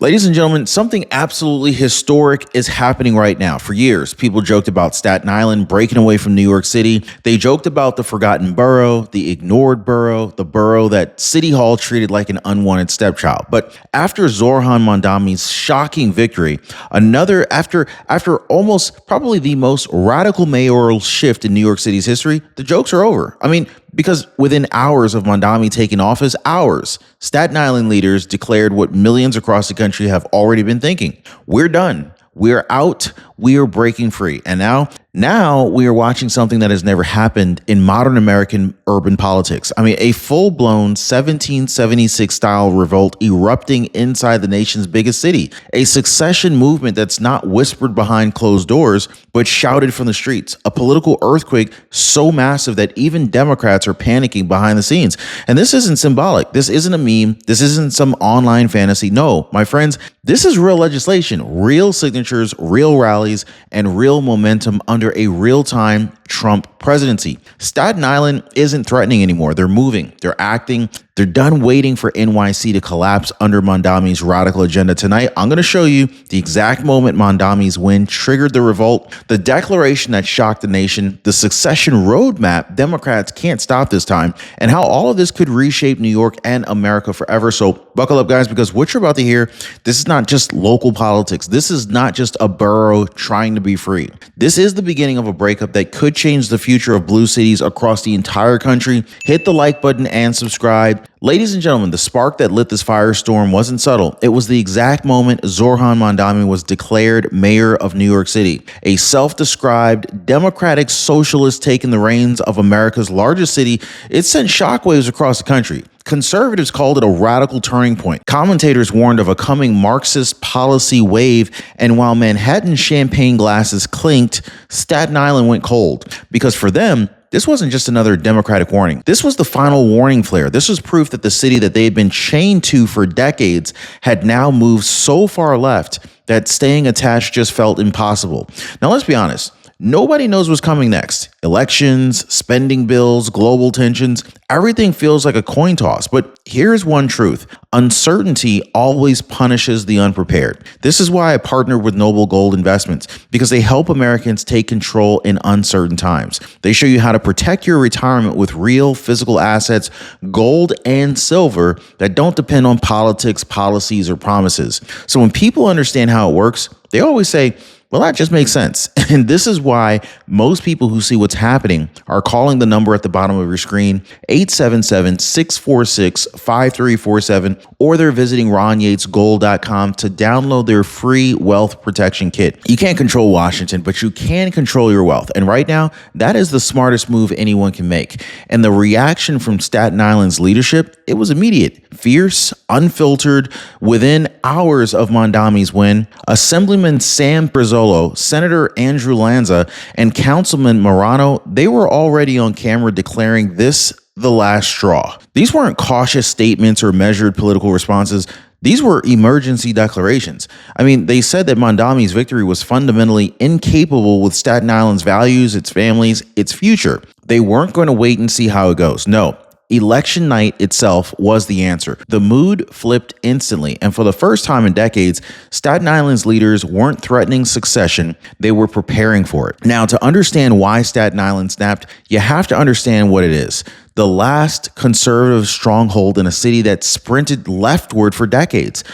Ladies and gentlemen, something absolutely historic is happening right now. For years, people joked about Staten Island breaking away from New York City. They joked about the forgotten borough, the ignored borough, the borough that City Hall treated like an unwanted stepchild. But after Zoran Mamdani's shocking victory, after almost probably the most radical mayoral shift in New York City's history, the jokes are over. Because within hours of Mamdani taking office, Staten Island leaders declared what millions across the country have already been thinking. We're done. We're out. We are breaking free. And now we are watching something that has never happened in modern American urban politics. A full-blown 1776 style revolt erupting inside the nation's biggest city. A succession movement that's not whispered behind closed doors, but shouted from the streets. A political earthquake so massive that even Democrats are panicking behind the scenes. And this isn't symbolic. This isn't a meme. This isn't some online fantasy. No, my friends, this is real legislation, real signatures, real rallies, and real momentum under a real-time Trump presidency. Staten Island isn't threatening anymore. They're moving. They're acting. They're done waiting for NYC to collapse under Mamdani's radical agenda. Tonight, I'm going to show you the exact moment Mamdani's win triggered the revolt, the declaration that shocked the nation, the succession roadmap Democrats can't stop this time, and how all of this could reshape New York and America forever. So buckle up, guys, because what you're about to hear, this is not just local politics. This is not just a borough trying to be free. This is the beginning of a breakup that could change the future of blue cities across the entire country. Hit the like button and subscribe. Ladies and gentlemen, the spark that lit this firestorm wasn't subtle. It was the exact moment Zoran Mamdani was declared mayor of New York City, a self-described democratic socialist taking the reins of America's largest city. It sent shockwaves across the country. Conservatives called it a radical turning point. Commentators warned of a coming Marxist policy wave, and while Manhattan champagne glasses clinked, Staten Island went cold. Because for them, this wasn't just another Democratic warning. This was the final warning flare. This was proof that the city that they had been chained to for decades had now moved so far left that staying attached just felt impossible. Now, let's be honest. Nobody knows what's coming next. Elections, spending bills, global tensions, everything feels like a coin toss. But here's one truth. Uncertainty always punishes the unprepared. This is why I partnered with Noble Gold Investments, because they help Americans take control in uncertain times. They show you how to protect your retirement with real physical assets, gold and silver, that don't depend on politics, policies, or promises. So when people understand how it works, they always say, well, that just makes sense. And this is why most people who see what's happening are calling the number at the bottom of your screen, 877-646-5347, or they're visiting RonYatesGold.com to download their free wealth protection kit. You can't control Washington, but you can control your wealth. And right now, that is the smartest move anyone can make. And the reaction from Staten Island's leadership, it was immediate, fierce, unfiltered. Within hours of Mamdani's win, Assemblyman Sam Pizzolo, Senator Andrew Lanza, and Councilman Morano, they were already on camera declaring this the last straw. These weren't cautious statements or measured political responses. These were emergency declarations. They said that Mamdani's victory was fundamentally incapable with Staten Island's values, its families, its future. They weren't going to wait and see how it goes. No. Election night itself was the answer. The mood flipped instantly, and for the first time in decades, Staten Island's leaders weren't threatening succession, they were preparing for it. Now, to understand why Staten Island snapped, you have to understand what it is. The last conservative stronghold in a city that sprinted leftward for decades.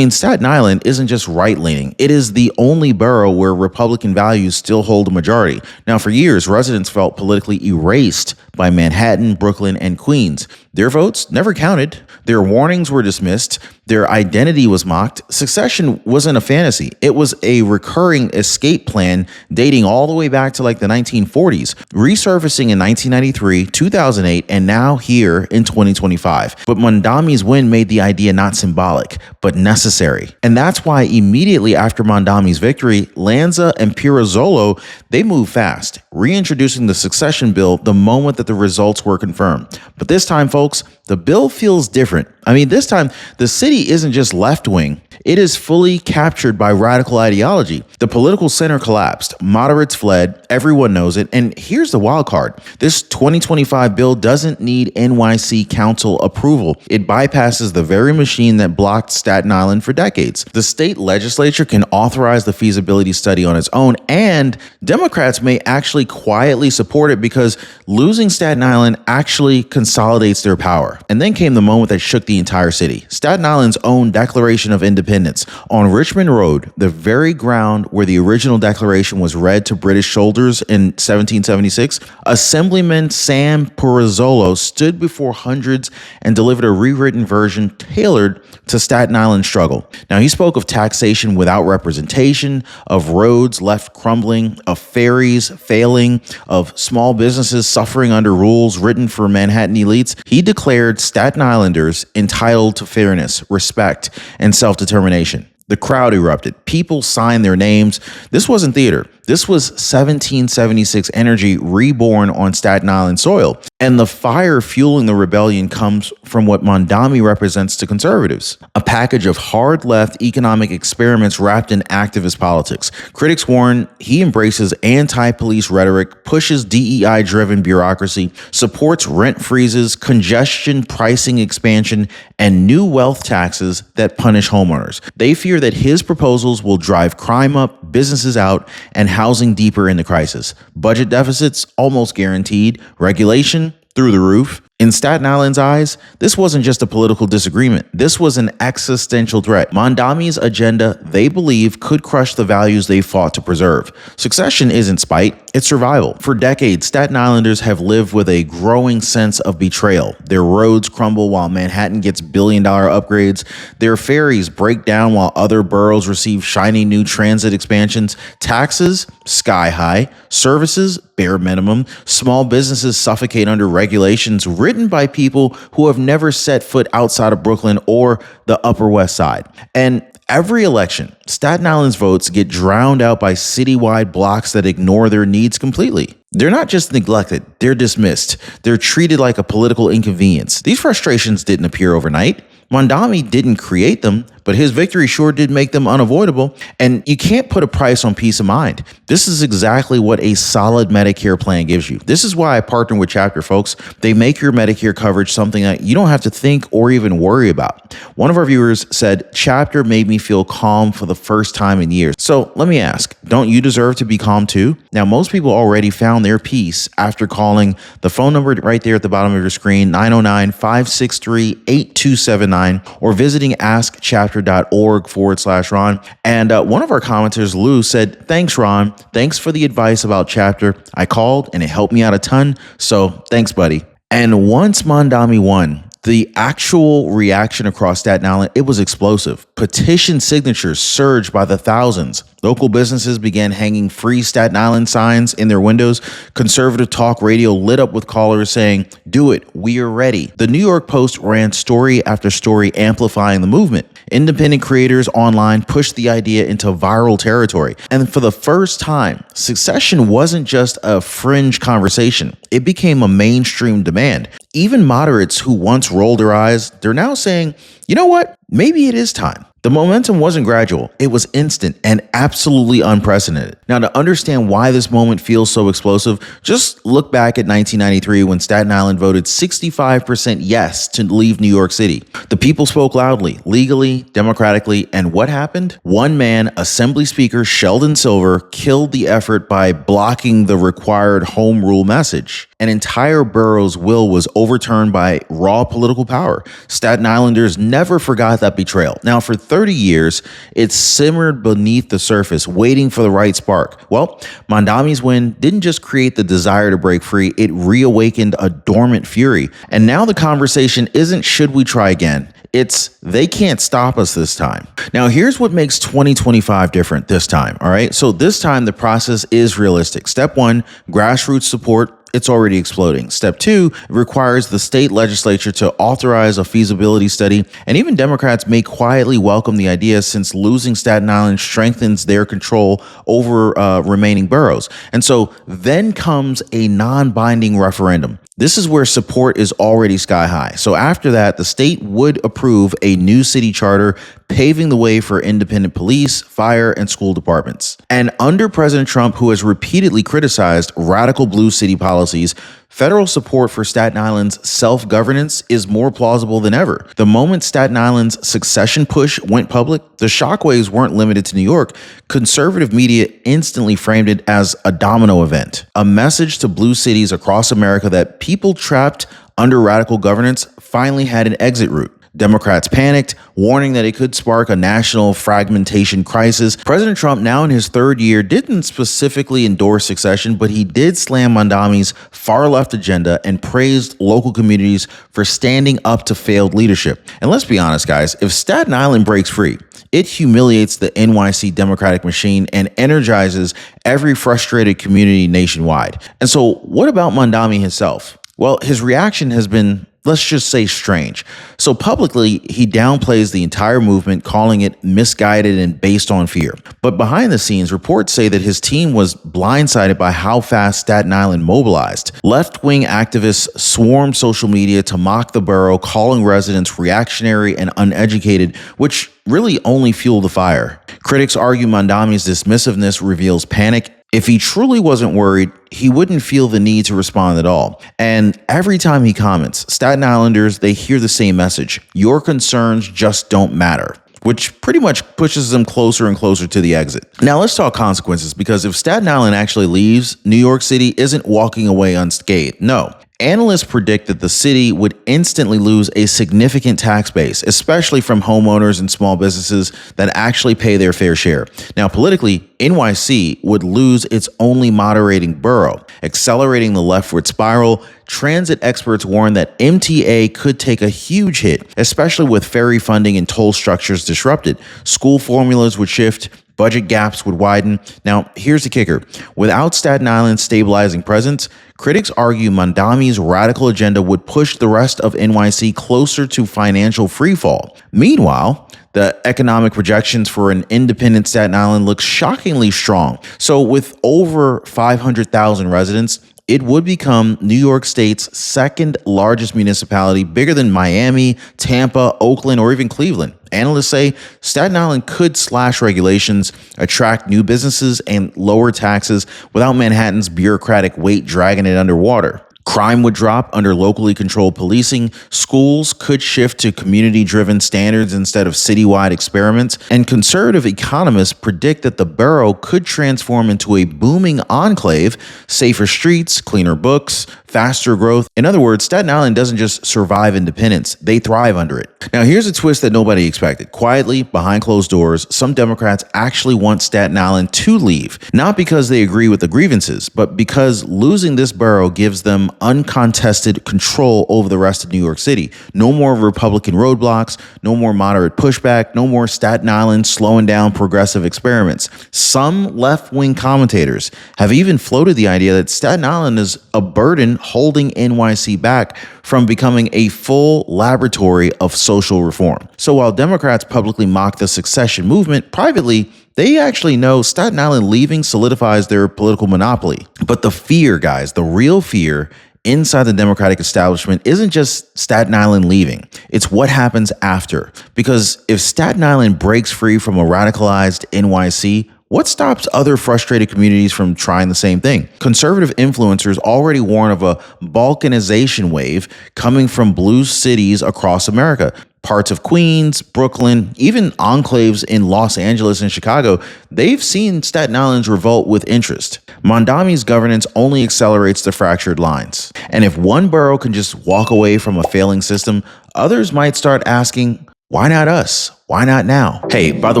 Staten Island isn't just right-leaning. It is the only borough where Republican values still hold a majority. Now, for years, residents felt politically erased by Manhattan, Brooklyn, and Queens. Their votes never counted. Their warnings were dismissed. Their identity was mocked. Succession wasn't a fantasy. It was a recurring escape plan dating all the way back to the 1940s, resurfacing in 1993, 2008, and now here in 2025. But Mamdani's win made the idea not symbolic, but necessary. And that's why immediately after Mamdani's victory, Lanza and Pizzolo, they moved fast, reintroducing the succession bill the moment that the results were confirmed. But this time, folks, The bill feels different. I mean, this time, the city isn't just left-wing. It is fully captured by radical ideology. The political center collapsed. Moderates fled. Everyone knows it. And here's the wild card. This 2025 bill doesn't need NYC council approval. It bypasses the very machine that blocked Staten Island for decades. The state legislature can authorize the feasibility study on its own, and Democrats may actually quietly support it because losing Staten Island actually consolidates their power. And then came the moment that shook the entire city. Staten Island's own Declaration of Independence. On Richmond Road, the very ground where the original declaration was read to British soldiers in 1776, Assemblyman Sam Purizzolo stood before hundreds and delivered a rewritten version tailored to Staten Island's struggle. Now, he spoke of taxation without representation, of roads left crumbling, of ferries failing, of small businesses suffering under rules written for Manhattan elites. He declared Staten Islanders entitled to fairness, respect, and self-determination. The crowd erupted. People signed their names. This wasn't theater. This was 1776 energy reborn on Staten Island soil. And the fire fueling the rebellion comes from what Mamdani represents to conservatives: a package of hard left economic experiments wrapped in activist politics. Critics warn he embraces anti-police rhetoric, pushes DEI-driven bureaucracy, supports rent freezes, congestion pricing expansion, and new wealth taxes that punish homeowners. They fear that his proposals will drive crime up, businesses out, and housing deeper into crisis. Budget deficits almost guaranteed, regulation through the roof. In Staten Island's eyes, this wasn't just a political disagreement. This was an existential threat. Mamdani's agenda, they believe, could crush the values they fought to preserve. Succession isn't spite, it's survival. For decades, Staten Islanders have lived with a growing sense of betrayal. Their roads crumble while Manhattan gets billion-dollar upgrades. Their ferries break down while other boroughs receive shiny new transit expansions. Taxes, sky high. Services, bare minimum. Small businesses suffocate under regulations written by people who have never set foot outside of Brooklyn or the Upper West Side. And every election, Staten Island's votes get drowned out by citywide blocks that ignore their needs completely. They're not just neglected, they're dismissed. They're treated like a political inconvenience. These frustrations didn't appear overnight. Mamdani didn't create them, but his victory sure did make them unavoidable. And you can't put a price on peace of mind. This is exactly what a solid Medicare plan gives you. This is why I partner with Chapter, folks. They make your Medicare coverage something that you don't have to think or even worry about. One of our viewers said, Chapter made me feel calm for the first time in years. So let me ask, don't you deserve to be calm too? Now, most people already found their peace after calling the phone number right there at the bottom of your screen, 909-563-8279, or visiting askchapter.org/Ron. And one of our commenters, Lou, said, thanks, Ron. Thanks for the advice about Chapter. I called and it helped me out a ton. So thanks, buddy. And once Mamdani won, the actual reaction across Staten Island, it was explosive. Petition signatures surged by the thousands. Local businesses began hanging free Staten Island signs in their windows. Conservative talk radio lit up with callers saying, do it, we are ready. The New York Post ran story after story amplifying the movement. Independent creators online pushed the idea into viral territory. And for the first time, succession wasn't just a fringe conversation. It became a mainstream demand. Even moderates who once rolled their eyes, they're now saying, you know what? Maybe it is time. The momentum wasn't gradual. It was instant and absolutely unprecedented. Now, to understand why this moment feels so explosive, just look back at 1993 when Staten Island voted 65% yes to leave New York City. The people spoke loudly, legally, democratically, and what happened? One man, Assembly Speaker Sheldon Silver, killed the effort by blocking the required home rule message. An entire borough's will was overturned by raw political power. Staten Islanders never forgot that betrayal. Now, for 30 years, it simmered beneath the surface, waiting for the right spark. Well, Mamdani's win didn't just create the desire to break free, it reawakened a dormant fury. And now the conversation isn't should we try again? It's they can't stop us this time. Now, here's what makes 2025 different this time, all right? So this time, the process is realistic. Step one, grassroots support. It's already exploding. Step two, it requires the state legislature to authorize a feasibility study, and even Democrats may quietly welcome the idea since losing Staten Island strengthens their control over remaining boroughs. And so then comes a non-binding referendum. This is where support is already sky high. So after that, the state would approve a new city charter, paving the way for independent police, fire, and school departments. And under President Trump, who has repeatedly criticized radical blue city policies, federal support for Staten Island's self-governance is more plausible than ever. The moment Staten Island's succession push went public, the shockwaves weren't limited to New York. Conservative media instantly framed it as a domino event, a message to blue cities across America that people trapped under radical governance finally had an exit route. Democrats panicked, warning that it could spark a national fragmentation crisis. President Trump, now in his third year, didn't specifically endorse succession, but he did slam Mamdani's far-left agenda and praised local communities for standing up to failed leadership. And let's be honest, guys, if Staten Island breaks free, it humiliates the NYC Democratic machine and energizes every frustrated community nationwide. And so what about Mamdani himself? Well, his reaction has been, let's just say, strange. So publicly, he downplays the entire movement, calling it misguided and based on fear. But behind the scenes, reports say that his team was blindsided by how fast Staten Island mobilized. Left-wing activists swarmed social media to mock the borough, calling residents reactionary and uneducated, which really only fueled the fire. Critics argue Mamdani's dismissiveness reveals panic. If he truly wasn't worried, he wouldn't feel the need to respond at all. And every time he comments, Staten Islanders, they hear the same message. Your concerns just don't matter, which pretty much pushes them closer and closer to the exit. Now let's talk consequences, because if Staten Island actually leaves, New York City isn't walking away unscathed. No. Analysts predict that the city would instantly lose a significant tax base, especially from homeowners and small businesses that actually pay their fair share. Now, politically, NYC would lose its only moderating borough, accelerating the leftward spiral. Transit experts warn that MTA could take a huge hit, especially with ferry funding and toll structures disrupted. School formulas would shift. Budget gaps would widen. Now, here's the kicker. Without Staten Island's stabilizing presence, critics argue Mamdani's radical agenda would push the rest of NYC closer to financial freefall. Meanwhile, the economic projections for an independent Staten Island look shockingly strong. So with over 500,000 residents, it would become New York State's second largest municipality, bigger than Miami, Tampa, Oakland, or even Cleveland. Analysts say Staten Island could slash regulations, attract new businesses, and lower taxes without Manhattan's bureaucratic weight dragging it underwater. Crime would drop under locally controlled policing. Schools could shift to community-driven standards instead of citywide experiments. And conservative economists predict that the borough could transform into a booming enclave, safer streets, cleaner books, faster growth. In other words, Staten Island doesn't just survive independence, they thrive under it. Now, here's a twist that nobody expected. Quietly, behind closed doors, some Democrats actually want Staten Island to leave, not because they agree with the grievances, but because losing this borough gives them uncontested control over the rest of New York City. No more Republican roadblocks, no more moderate pushback, no more Staten Island slowing down progressive experiments. Some left-wing commentators have even floated the idea that Staten Island is a burden holding NYC back from becoming a full laboratory of social reform. So while Democrats publicly mock the succession movement, privately, they actually know Staten Island leaving solidifies their political monopoly. But the fear, guys, the real fear inside the Democratic establishment isn't just Staten Island leaving. It's what happens after. Because if Staten Island breaks free from a radicalized NYC, what stops other frustrated communities from trying the same thing? Conservative influencers already warn of a balkanization wave coming from blue cities across America. Parts of Queens, Brooklyn, even enclaves in Los Angeles and Chicago, they've seen Staten Island's revolt with interest. Mamdani's governance only accelerates the fractured lines. And if one borough can just walk away from a failing system, others might start asking, why not us? Why not now? Hey, by the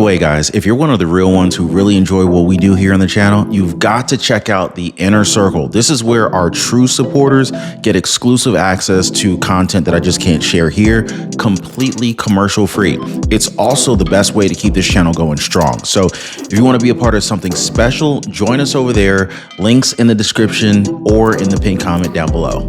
way, guys, if you're one of the real ones who really enjoy what we do here on the channel, you've got to check out the Inner Circle. This is where our true supporters get exclusive access to content that I just can't share here, completely commercial free. It's also the best way to keep this channel going strong. So if you want to be a part of something special, join us over there. Links in the description or in the pinned comment down below.